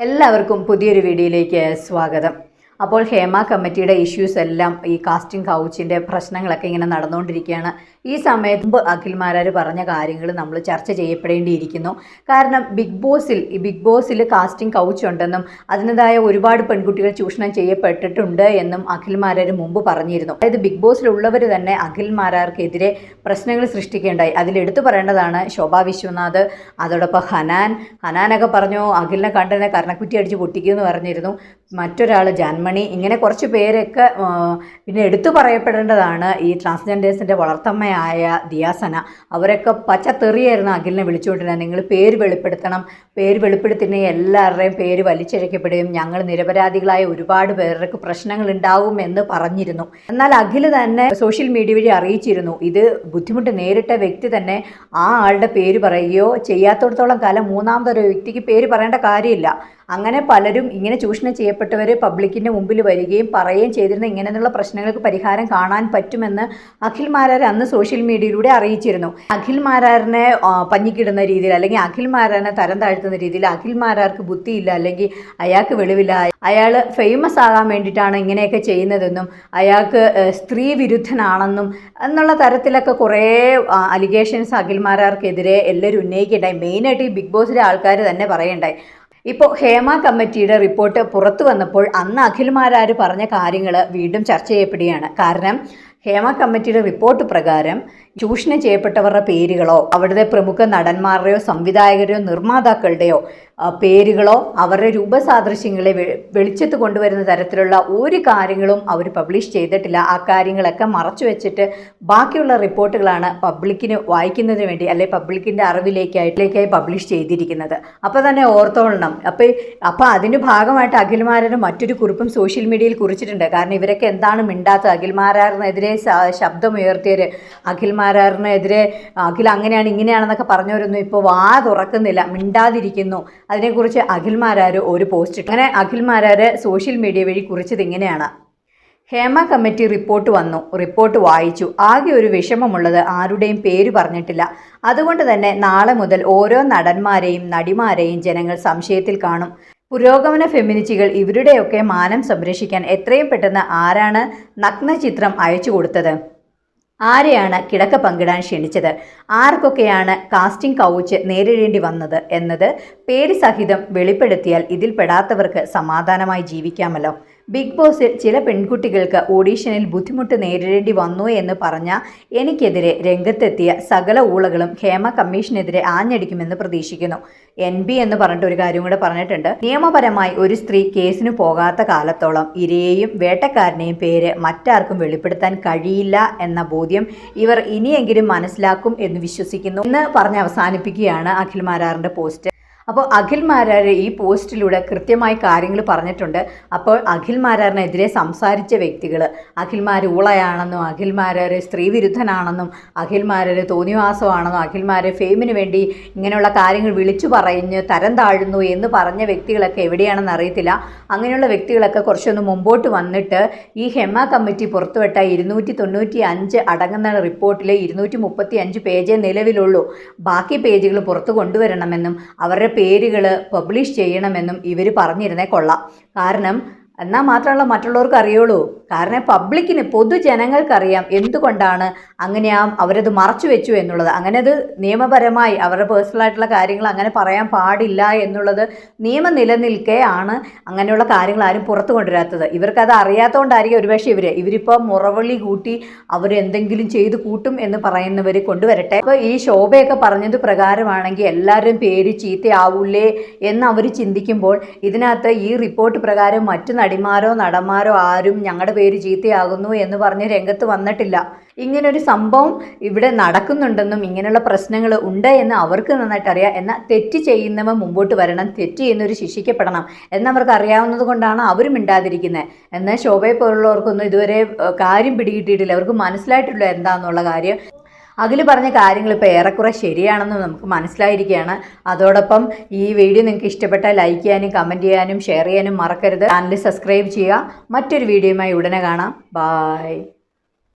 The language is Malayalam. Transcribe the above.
എല്ലാവർക്കും പുതിയൊരു വീഡിയോയിലേക്ക് സ്വാഗതം. അപ്പോൾ ഹേമ കമ്മിറ്റിയുടെ ഇഷ്യൂസ് എല്ലാം ഈ കാസ്റ്റിംഗ് കൗച്ചിൻ്റെ പ്രശ്നങ്ങളൊക്കെ ഇങ്ങനെ നടന്നുകൊണ്ടിരിക്കുകയാണ്. ഈ സമയത്ത് അഖിൽമാരാർ പറഞ്ഞ കാര്യങ്ങൾ നമ്മൾ ചർച്ച ചെയ്യപ്പെടേണ്ടിയിരിക്കുന്നു. കാരണം ബിഗ് ബോസിൽ കാസ്റ്റിംഗ് കൗച്ച് ഉണ്ടെന്നും അതിൻ്റെതായ ഒരുപാട് പെൺകുട്ടികൾ ചൂഷണം ചെയ്യപ്പെട്ടിട്ടുണ്ട് എന്നും അഖിൽമാരാർ മുമ്പ് പറഞ്ഞിരുന്നു. അതായത് ബിഗ് ബോസിലുള്ളവർ തന്നെ അഖിൽമാരാർക്കെതിരെ പ്രശ്നങ്ങൾ സൃഷ്ടിക്കേണ്ടായി. അതിലെടുത്തു പറയേണ്ടതാണ് ശോഭാ വിശ്വനാഥ്, അതോടൊപ്പം ഹനാനൊക്കെ പറഞ്ഞു അഖിലിനെ കണ്ടതിനെ കർണക്കുറ്റി അടിച്ച് പൊട്ടിക്കുമെന്ന് പറഞ്ഞിരുന്നു. മറ്റൊരാൾ ജാൻമണി, ഇങ്ങനെ കുറച്ച് പേരൊക്കെ. പിന്നെ എടുത്തു പറയപ്പെടേണ്ടതാണ് ഈ ട്രാൻസ്ജെൻഡേഴ്സിൻ്റെ വളർത്തമ്മയായ ദിയാസന. അവരൊക്കെ പച്ചത്തെറിയായിരുന്നു അഖിലിനെ വിളിച്ചുകൊണ്ടിരുന്നത്. നിങ്ങൾ പേര് വെളിപ്പെടുത്തണം, പേര് വെളിപ്പെടുത്തിനെങ്കിൽ എല്ലാവരുടെയും പേര് വലിച്ചിഴക്കപ്പെടുകയും ഞങ്ങൾ നിരപരാധികളായ ഒരുപാട് പേർക്ക് പ്രശ്നങ്ങൾ ഉണ്ടാവും എന്ന് പറഞ്ഞിരുന്നു. എന്നാൽ അഖിൽ തന്നെ സോഷ്യൽ മീഡിയ വഴി അറിയിച്ചിരുന്നു ഇത് ബുദ്ധിമുട്ട് നേരിട്ട വ്യക്തി തന്നെ ആ ആളുടെ പേര് പറയുകയോ ചെയ്യാത്തടത്തോളം കാലം മൂന്നാമതൊരു വ്യക്തിക്ക് പേര് പറയേണ്ട കാര്യമില്ല. അങ്ങനെ പലരും ഇങ്ങനെ ചൂഷണം ചെയ്യപ്പെട്ടവർ പബ്ലിക്കിൻ്റെ മുമ്പിൽ വരികയും പറയുകയും ചെയ്തിരുന്ന ഇങ്ങനെയുള്ള പ്രശ്നങ്ങൾക്ക് പരിഹാരം കാണാൻ പറ്റുമെന്ന് അഖിൽമാരാർ അന്ന് സോഷ്യൽ മീഡിയയിലൂടെ അറിയിച്ചിരുന്നു. അഖിൽമാരാറിനെ പഞ്ഞിക്കിടുന്ന രീതിയിൽ അല്ലെങ്കിൽ അഖിൽമാരാറിനെ തരം താഴ്ത്തുന്ന രീതിയിൽ അഖിൽമാരാർക്ക് ബുദ്ധിയില്ല, അല്ലെങ്കിൽ അയാൾക്ക് വെളിവില്ല, അയാൾ ഫേമസ് ആകാൻ വേണ്ടിയിട്ടാണ് ഇങ്ങനെയൊക്കെ ചെയ്യുന്നതെന്നും അയാൾക്ക് സ്ത്രീ വിരുദ്ധനാണെന്നും എന്നുള്ള തരത്തിലൊക്കെ കുറേ അലിഗേഷൻസ് അഖിൽമാരാർക്കെതിരെ എല്ലാവരും ഉന്നയിക്കുകയുണ്ടായി. മെയിനായിട്ട് ഈ ബിഗ് ബോസിലെ ആൾക്കാർ തന്നെ പറയണ്ടായി. ഇപ്പോൾ ഹേമ കമ്മിറ്റിയുടെ റിപ്പോർട്ട് പുറത്തു വന്നപ്പോൾ അന്ന് അഖിൽമാരാർ പറഞ്ഞ കാര്യങ്ങൾ വീണ്ടും ചർച്ച ചെയ്യപ്പെടുകയാണ്. കാരണം ഹേമ കമ്മിറ്റിയുടെ റിപ്പോർട്ട് പ്രകാരം ചൂഷണം ചെയ്യപ്പെട്ടവരുടെ പേരുകളോ അവിടുത്തെ പ്രമുഖ നടന്മാരുടെയോ സംവിധായകരെയോ നിർമ്മാതാക്കളുടെയോ പേരുകളോ അവരുടെ രൂപസാദൃശ്യങ്ങളെ വെളിച്ചത്ത് കൊണ്ടുവരുന്ന തരത്തിലുള്ള ഒരു കാര്യങ്ങളും അവർ പബ്ലിഷ് ചെയ്തിട്ടില്ല. ആ കാര്യങ്ങളൊക്കെ മറച്ചു വെച്ചിട്ട് ബാക്കിയുള്ള റിപ്പോർട്ടുകളാണ് പബ്ലിക്കിന് വായിക്കുന്നതിന് വേണ്ടി അല്ലെങ്കിൽ പബ്ലിക്കിൻ്റെ അറിവിലേക്കായി പബ്ലിഷ് ചെയ്തിരിക്കുന്നത്. അപ്പോൾ തന്നെ ഓർത്തോളണം. അപ്പോൾ അതിൻ്റെ ഭാഗമായിട്ട് അഖിൽമാരാർ മറ്റൊരു കുറിപ്പും സോഷ്യൽ മീഡിയയിൽ കുറിച്ചിട്ടുണ്ട്. കാരണം ഇവരൊക്കെ എന്താണ് മിണ്ടാത്തത്? അഖിൽമാരാറിനെതിരെ ശബ്ദമുയർത്തിയവർ, അഖിൽമാരാറിനെതിരെ അഖിൽ അങ്ങനെയാണ് ഇങ്ങനെയാണെന്നൊക്കെ പറഞ്ഞവരൊന്നും ഇപ്പോൾ വാ തുറക്കുന്നില്ല, മിണ്ടാതിരിക്കുന്നു. അതിനെക്കുറിച്ച് അഖിൽമാരാർ ഒരു പോസ്റ്റ് ഇട്ടു. അങ്ങനെ അഖിൽമാരാർ സോഷ്യൽ മീഡിയ വഴി കുറിച്ചത് ഇങ്ങനെയാണ്: ഹേമ കമ്മിറ്റി റിപ്പോർട്ട് വന്നു, റിപ്പോർട്ട് വായിച്ചു. ആകെ ഒരു വിഷമമുള്ളത് ആരുടെയും പേര് പറഞ്ഞിട്ടില്ല. അതുകൊണ്ട് തന്നെ നാളെ മുതൽ ഓരോ നടന്മാരെയും നടിമാരെയും ജനങ്ങൾ സംശയത്തിൽ കാണും. പുരോഗമന ഫെമിനിസ്റ്റുകൾ ഇവരുടെയൊക്കെ മാനം സംരക്ഷിക്കാൻ എത്രയും പെട്ടെന്ന് ആരാണ് നഗ്നചിത്രം അയച്ചു കൊടുത്തത്? ആരെയാണ് കിടക്ക പങ്കിടാൻ ക്ഷണിച്ചത്? ആർക്കൊക്കെയാണ് കാസ്റ്റിംഗ് കൗച്ച് നേരിടേണ്ടി വന്നത് എന്നത് പേര് സഹിതം വെളിപ്പെടുത്തിയാൽ ഇതിൽ പെടാത്തവർക്ക് സമാധാനമായി ജീവിക്കാമല്ലോ. ബിഗ് ബോസിൽ ചില പെൺകുട്ടികൾക്ക് ഓഡീഷനിൽ ബുദ്ധിമുട്ട് നേരിടേണ്ടി വന്നു എന്ന് പറഞ്ഞ എനിക്കെതിരെ രംഗത്തെത്തിയ സകല ഊളകളും ഹേമ കമ്മീഷനെതിരെ ആഞ്ഞടിക്കുമെന്ന് പ്രതീക്ഷിക്കുന്നു. NB എന്ന് പറഞ്ഞിട്ട് ഒരു കാര്യം കൂടെ പറഞ്ഞിട്ടുണ്ട്. നിയമപരമായി ഒരു സ്ത്രീ കേസിന് പോകാത്ത കാലത്തോളം ഇരയെയും വേട്ടക്കാരനെയും പേര് മറ്റാർക്കും വെളിപ്പെടുത്താൻ കഴിയില്ല എന്ന ബോധ്യം ഇവർ ഇനിയെങ്കിലും മനസ്സിലാക്കും എന്ന് വിശ്വസിക്കുന്നു എന്ന് പറഞ്ഞ് അവസാനിപ്പിക്കുകയാണ് അഖിൽമാരാറിൻ്റെ പോസ്റ്റ്. അപ്പോൾ അഖിൽമാരാർ ഈ പോസ്റ്റിലൂടെ കൃത്യമായി കാര്യങ്ങൾ പറഞ്ഞിട്ടുണ്ട്. അപ്പോൾ അഖിൽമാരാറിനെതിരെ സംസാരിച്ച വ്യക്തികൾ അഖിൽമാർ ഊളയാണെന്നും അഖിൽമാരാർ സ്ത്രീ വിരുദ്ധനാണെന്നും അഖിൽമാരാർ തോന്നിവാസമാണെന്നും അഖിൽമാർ ഫെയിമിന് വേണ്ടി ഇങ്ങനെയുള്ള കാര്യങ്ങൾ വിളിച്ചു പറഞ്ഞ് തരം താഴുന്നു എന്ന് പറഞ്ഞ വ്യക്തികളൊക്കെ എവിടെയാണെന്ന് അറിയത്തില്ല. അങ്ങനെയുള്ള വ്യക്തികളൊക്കെ കുറച്ചൊന്ന് മുമ്പോട്ട് വന്നിട്ട് ഈ ഹേമ കമ്മിറ്റി പുറത്തുവിട്ട 295 അടങ്ങുന്ന റിപ്പോർട്ടിൽ 235 പേജേ നിലവിലുള്ളൂ. ബാക്കി പേജുകൾ പുറത്തു കൊണ്ടുവരണമെന്നും അവരുടെ പേരുകൾ പബ്ലിഷ് ചെയ്യണമെന്നും ഇവർ പറഞ്ഞിരുന്നേ കൊള്ളാം. കാരണം എന്നാൽ മാത്രമല്ല മറ്റുള്ളവർക്ക് അറിയുള്ളൂ. കാരണം പബ്ലിക്കിന് പൊതുജനങ്ങൾക്കറിയാം എന്തുകൊണ്ടാണ് അങ്ങനെ അവരത് മറച്ചു വെച്ചു എന്നുള്ളത്. അങ്ങനെ അത് നിയമപരമായി അവരുടെ പേഴ്സണലായിട്ടുള്ള കാര്യങ്ങൾ അങ്ങനെ പറയാൻ പാടില്ല എന്നുള്ളത് നിയമം നിലനിൽക്കെ ആണ് അങ്ങനെയുള്ള കാര്യങ്ങൾ ആരും പുറത്തു കൊണ്ടുവരാത്തത്. ഇവർക്കത് അറിയാത്തതുകൊണ്ടായിരിക്കും ഒരുപക്ഷെ ഇവരിപ്പോൾ മുറവിളി കൂട്ടി അവരെന്തെങ്കിലും ചെയ്ത് കൂട്ടും എന്ന് പറയുന്നവർ കൊണ്ടുവരട്ടെ. അപ്പോൾ ഈ ശോഭയൊക്കെ പറഞ്ഞത് പ്രകാരമാണെങ്കിൽ എല്ലാവരും പേര് ചീത്തയാവൂലേ എന്ന് അവർ ചിന്തിക്കുമ്പോൾ ഇതിനകത്ത് ഈ റിപ്പോർട്ട് പ്രകാരം മറ്റു നടിമാരോ നടന്മാരോ ആരും ഞങ്ങളുടെ പേര് ചീത്തയാകുന്നു എന്ന് പറഞ്ഞ് രംഗത്ത് വന്നിട്ടില്ല. ഇങ്ങനൊരു സംഭവം ഇവിടെ നടക്കുന്നുണ്ടെന്നും ഇങ്ങനെയുള്ള പ്രശ്നങ്ങൾ ഉണ്ട് എന്ന് അവർക്ക് നന്നായിട്ട് അറിയാം. എന്നാൽ തെറ്റ് ചെയ്യുന്നവ മുമ്പോട്ട് വരണം, തെറ്റ് ചെയ്യുന്നവർ ശിക്ഷിക്കപ്പെടണം എന്നവർക്ക് അറിയാവുന്നത് കൊണ്ടാണ് അവർ മിണ്ടാതിരിക്കുന്നത്. എന്നാൽ ശോഭയെ പോലുള്ളവർക്കൊന്നും ഇതുവരെ കാര്യം പിടികിട്ടിയിട്ടില്ല, അവർക്ക് മനസ്സിലായിട്ടില്ല എന്താണെന്നുള്ള കാര്യം. അഖിൽ പറഞ്ഞ കാര്യങ്ങൾ ഇപ്പോൾ ഏറെക്കുറെ ശരിയാണെന്ന് നമുക്ക് മനസ്സിലായിരിക്കുകയാണ്. അതോടൊപ്പം ഈ വീഡിയോ നിങ്ങൾക്ക് ഇഷ്ടപ്പെട്ടാൽ ലൈക്ക് ചെയ്യാനും കമൻറ്റ് ചെയ്യാനും ഷെയർ ചെയ്യാനും മറക്കരുത്. ചാനൽ സബ്സ്ക്രൈബ് ചെയ്യുക. മറ്റൊരു വീഡിയോയുമായി ഉടനെ കാണാം. ബായ്.